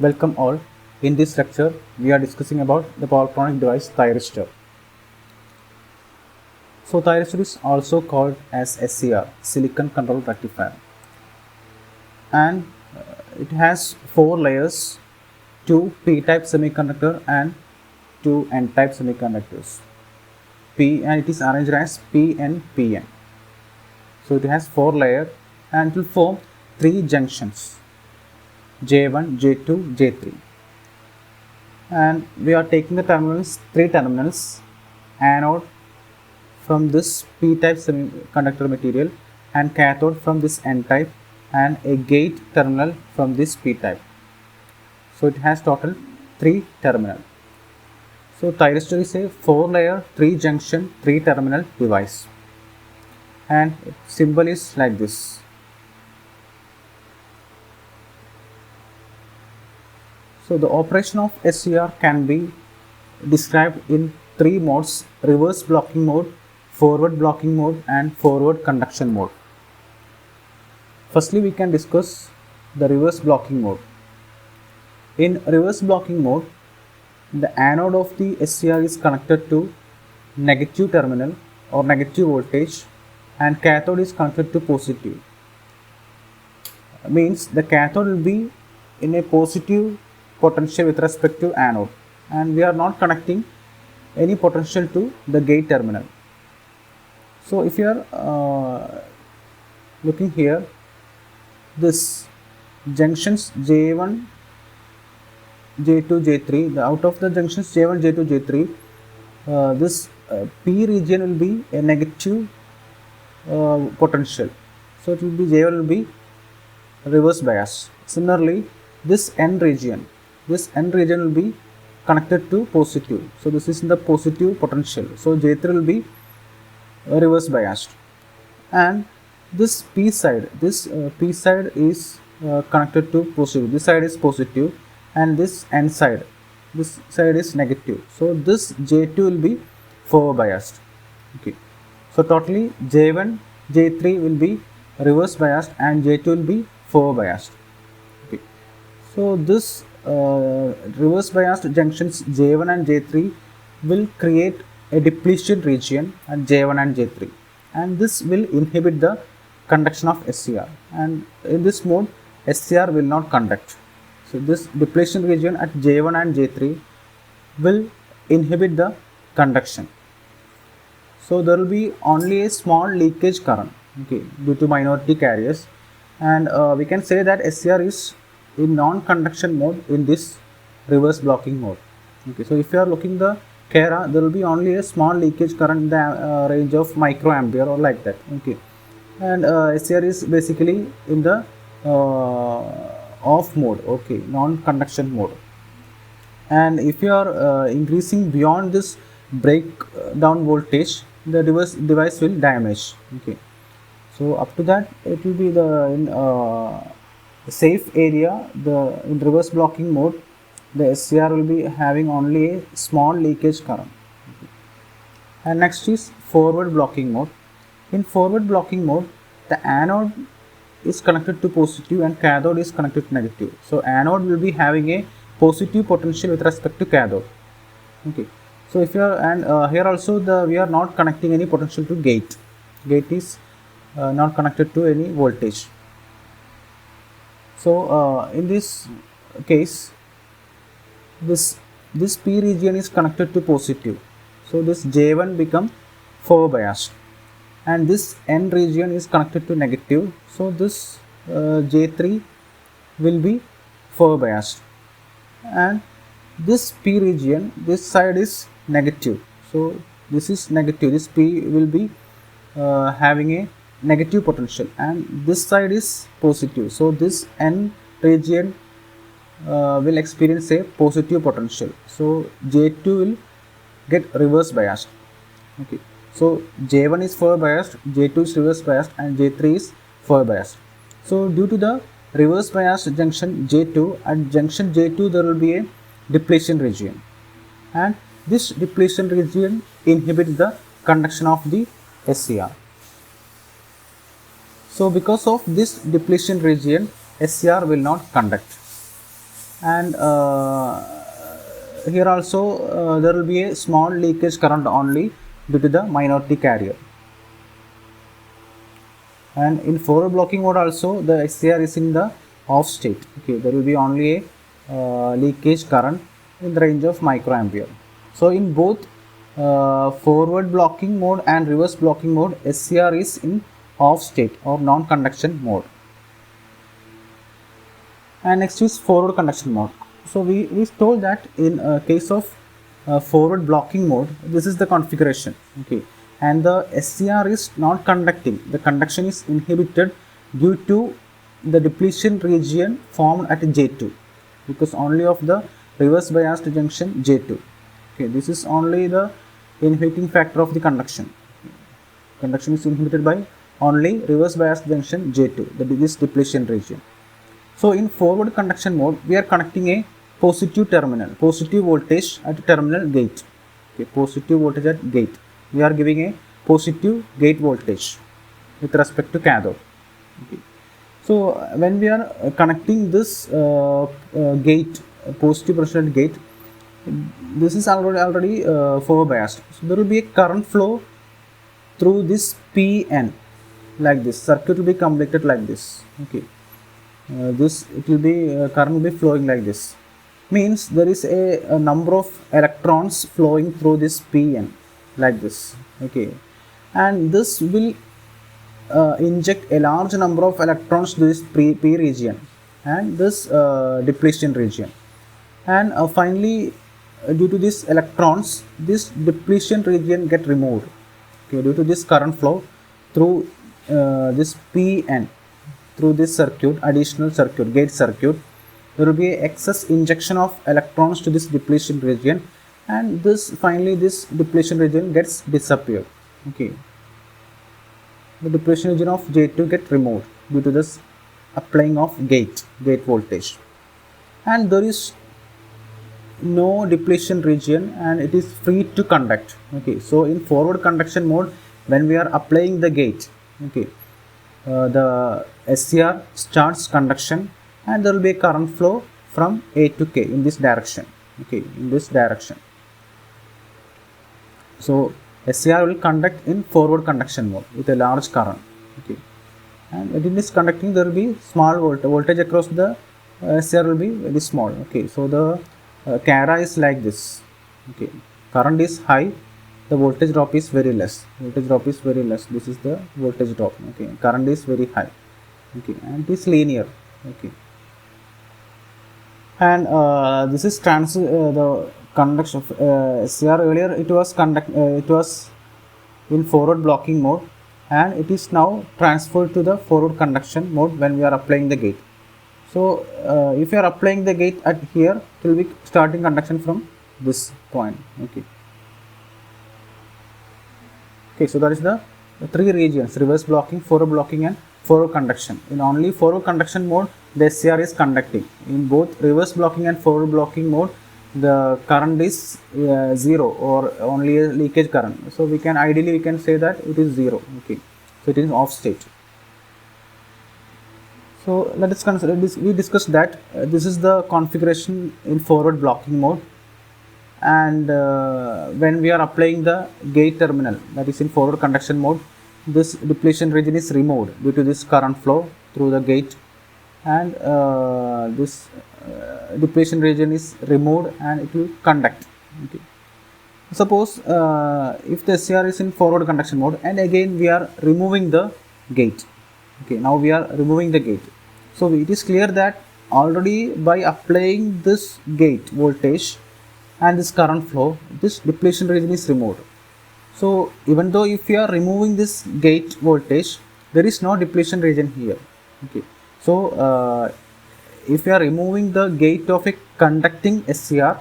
Welcome all. In this lecture, we are discussing about the polyphonic device thyristor. So thyristor is also called as SCR, silicon control rectifier, and it has 4 layers, 2 p-type semiconductor and 2 n-type semiconductors. And it is arranged as PN. So it has 4 layers and it will form 3 junctions, J1, J2, J3. And we are taking the terminals, 3 terminals, anode from this p-type semiconductor material and cathode from this n-type, and a gate terminal from this p-type. So it has total 3 terminal. So thyristor is a 4-layer, 3-junction, 3-terminal device, and its symbol is like this. So the operation of SCR can be described in 3 modes: reverse blocking mode, forward blocking mode and forward conduction mode. Firstly, we can discuss the reverse blocking mode. In reverse blocking mode, the anode of the SCR is connected to negative terminal or negative voltage and cathode is connected to positive. Means the cathode will be in a positive potential with respect to anode, and we are not connecting any potential to the gate terminal. So if you are looking here, this junctions J1, J2, J3, out of the junctions J1, J2, J3, this P region will be a negative potential. So it will be, J1 will be reverse bias. Similarly, this N region will be connected to positive. So this is in the positive potential. So J3 will be reverse biased. And this P side is connected to positive. This side is positive and this N side, this side is negative. So this J2 will be forward biased. Okay. So totally J1, J3 will be reverse biased and J2 will be forward biased. Okay. So this reverse biased junctions J1 and J3 will create a depletion region at J1 and J3, and this will inhibit the conduction of SCR, and in this mode SCR will not conduct. So this depletion region at J1 and J3 will inhibit the conduction. So there will be only a small leakage current, okay, due to minority carriers, and we can say that SCR is in non-conduction mode in this reverse blocking mode. Okay, so if you are looking the Kara, there will be only a small leakage current in the range of microampere or like that. Okay, and SCR is basically in the off mode, okay, non-conduction mode. And if you are increasing beyond this breakdown voltage, the device will damage. Okay, so up to that it will be the in safe area. In reverse blocking mode, the SCR will be having only a small leakage current. Okay. And next is forward blocking mode. In forward blocking mode, the anode is connected to positive and cathode is connected to negative. So anode will be having a positive potential with respect to cathode. Okay. So if you are, and here also we are not connecting any potential to gate. Gate is not connected to any voltage. So in this case, this P region is connected to positive. So this J1 become forward biased, and this N region is connected to negative. So this J3 will be forward biased, and this P region, this side is negative. So this is negative. This P will be having a negative potential, and this side is positive. So this N region will experience a positive potential. So J2 will get reverse biased. Okay. So J1 is forward biased, J2 is reverse biased, and J3 is forward biased. So due to the reverse biased junction J2, at junction J2 there will be a depletion region, and this depletion region inhibits the conduction of the SCR. So because of this depletion region, SCR will not conduct. and here also there will be a small leakage current only due to the minority carrier. And in forward blocking mode also the SCR is in the off state. Okay, there will be only a leakage current in the range of microampere. So in both forward blocking mode and reverse blocking mode, SCR is in off state or non-conduction mode. And next is forward conduction mode. So we told that in case of forward blocking mode, this is the configuration. Okay, and the SCR is not conducting. The conduction is inhibited due to the depletion region formed at J2, because only of the reverse biased junction J2. Okay, this is only the inhibiting factor of the conduction. Conduction is inhibited by only reverse biased junction J2, that is this depletion region. So in forward conduction mode, we are connecting a positive terminal, positive voltage at terminal gate. Okay, positive voltage at gate. We are giving a positive gate voltage with respect to cathode. Okay. So when we are connecting this gate, positive potential at gate, this is already forward biased. So there will be a current flow through this PN like this. Circuit will be completed like this. Okay. This it will be current will be flowing like this, means there is a number of electrons flowing through this PN like this. Okay, and this will inject a large number of electrons to this P region and this depletion region, and finally due to these electrons, this depletion region get removed. Okay, due to this current flow through this PN, through this circuit, additional circuit, gate circuit, there will be excess injection of electrons to this depletion region, and this finally this depletion region gets disappeared. Okay, the depletion region of J2 get removed due to this applying of gate voltage, and there is no depletion region and it is free to conduct. Okay, so in forward conduction mode, when we are applying the gate, okay, the SCR starts conduction and there will be a current flow from A to K in this direction. Okay, in this direction. So SCR will conduct in forward conduction mode with a large current. Okay, and in this conducting there will be small voltage across the SCR will be very small. Okay, so the cara is like this. Okay, current is high, the voltage drop is very less. Voltage drop is very less. This is the voltage drop. Okay, current is very high. Okay, and it is linear. Okay, and this is the conduction of SCR. Earlier it was in forward blocking mode, and it is now transferred to the forward conduction mode when we are applying the gate. So if you are applying the gate at here, it will be starting conduction from this point. Okay. Okay, so that is the three regions: reverse blocking, forward blocking, and forward conduction. In only forward conduction mode, the SCR is conducting. In both reverse blocking and forward blocking mode, the current is 0 or only a leakage current. So we can ideally say that it is 0. Okay, so it is off state. So let us consider this. We discussed that this is the configuration in forward blocking mode, and when we are applying the gate terminal, that is in forward conduction mode, this depletion region is removed due to this current flow through the gate, and this depletion region is removed and it will conduct. Okay. Suppose if the SCR is in forward conduction mode, and again we are removing the gate. Okay, now we are removing the gate. So it is clear that already by applying this gate voltage and this current flow, this depletion region is removed. So even though if you are removing this gate voltage, there is no depletion region here. Okay, so if you are removing the gate of a conducting SCR,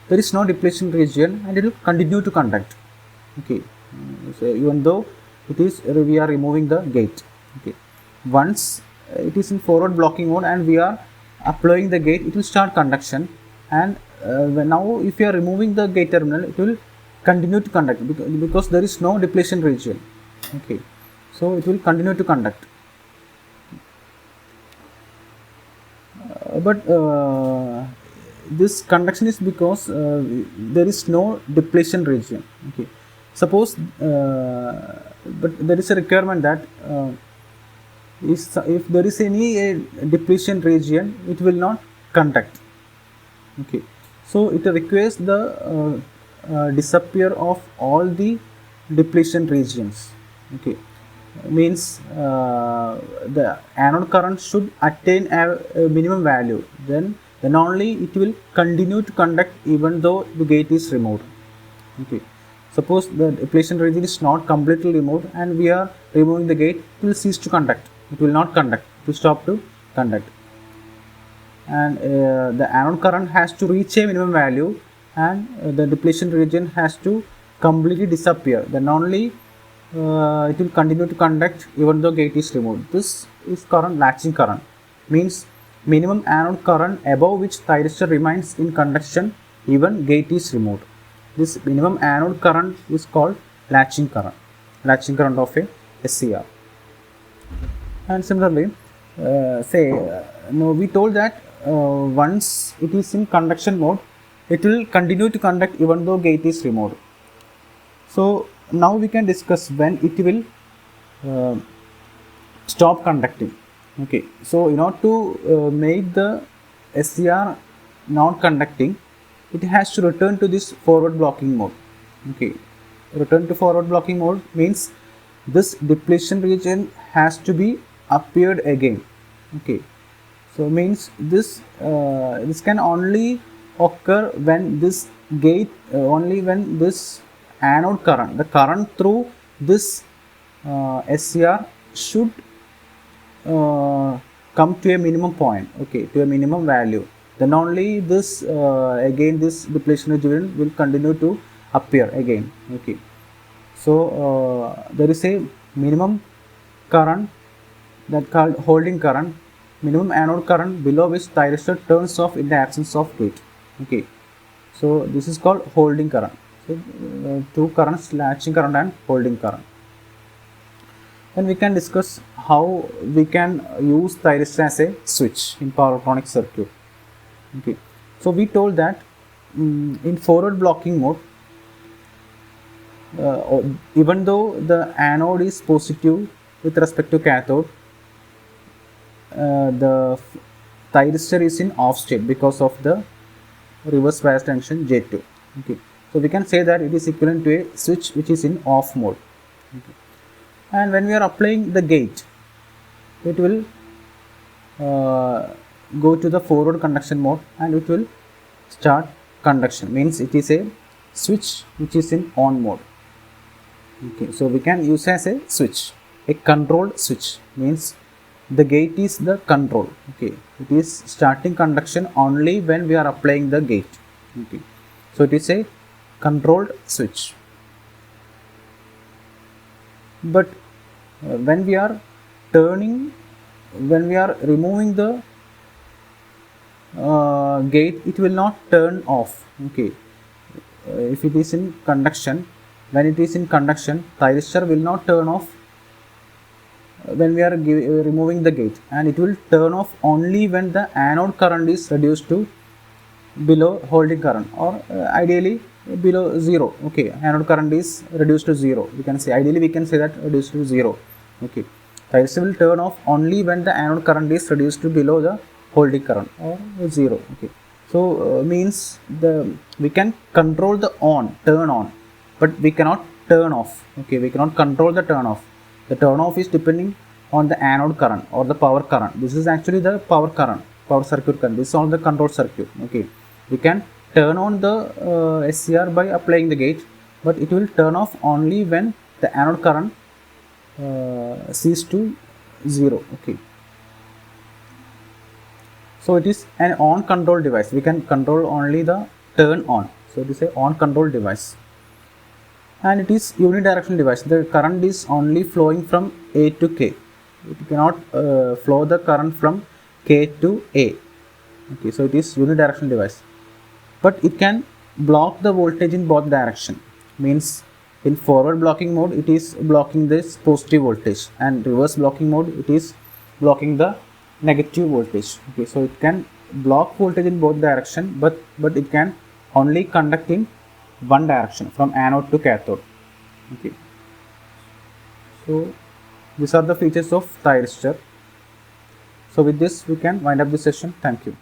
there is no depletion region and it will continue to conduct. Okay, so even though it is we are removing the gate. Okay, once it is in forward blocking mode and we are applying the gate, it will start conduction, and now if you are removing the gate terminal, it will continue to conduct because there is no depletion region. Okay, so it will continue to conduct. but this conduction is because there is no depletion region. Okay, suppose but there is a requirement that if there is any depletion region, it will not conduct. Okay, so it requires the disappear of all the depletion regions. Okay, means the anode current should attain a minimum value, then only it will continue to conduct even though the gate is removed. Okay, suppose the depletion region is not completely removed and we are removing the gate, it will cease to conduct, it will not conduct, it will stop to conduct. And the anode current has to reach a minimum value and the depletion region has to completely disappear, then only it will continue to conduct even though gate is removed. This is current latching current, means minimum anode current above which thyristor remains in conduction even gate is removed. This minimum anode current is called latching current of a SCR. And similarly, we told that once it is in conduction mode, it will continue to conduct even though gate is removed. So now we can discuss when it will stop conducting. Okay, so in order to make the SCR non-conducting, it has to return to this forward blocking mode. Okay, return to forward blocking mode means this depletion region has to be appeared again. Okay, so means this this can only occur when this gate only when this anode current, the current through this SCR should come to a minimum point. Okay, to a minimum value, then only this again this depletion region will continue to appear again. Okay, so there is a minimum current that called holding current, minimum anode current below which thyristor turns off in the absence of gate. Okay, so this is called holding current. So two currents, latching current and holding current. Then we can discuss how we can use thyristor as a switch in power electronic circuit. Okay, so we told that in forward blocking mode, even though the anode is positive with respect to cathode, the thyristor is in off state because of the reverse bias junction J2. Okay, so we can say that it is equivalent to a switch which is in off mode. Okay. And when we are applying the gate, it will go to the forward conduction mode and it will start conduction, means it is a switch which is in on mode. Okay, so we can use as a switch, a controlled switch, means the gate is the control. Okay, it is starting conduction only when we are applying the gate. Okay, so it is a controlled switch. But when we are removing the gate, it will not turn off. Okay, if it is in conduction, when it is in conduction, thyristor will not turn off when we are removing the gate, and it will turn off only when the anode current is reduced to below holding current, or ideally below 0. Okay, anode current is reduced to 0. We can say, ideally we can say that reduced to 0. Okay, thyristor will turn off only when the anode current is reduced to below the holding current or 0. Okay, so means we can control the turn on, but we cannot turn off. Okay, we cannot control the turn off. The turn off is depending on the anode current or the power current. This is actually the power current, power circuit current. This is all the control circuit. Okay, we can turn on the SCR by applying the gate, but it will turn off only when the anode current cease to 0. Okay, so it is an on control device. We can control only the turn on. So it is a on control device, and it is unidirectional device. The current is only flowing from A to K. It cannot flow the current from K to A. Okay, so it is unidirectional device, but it can block the voltage in both direction. Means in forward blocking mode, it is blocking this positive voltage, and reverse blocking mode, it is blocking the negative voltage. Okay, so it can block voltage in both direction, but it can only conduct in one direction from anode to cathode. Okay, so these are the features of thyristor. So with this we can wind up the session. Thank you.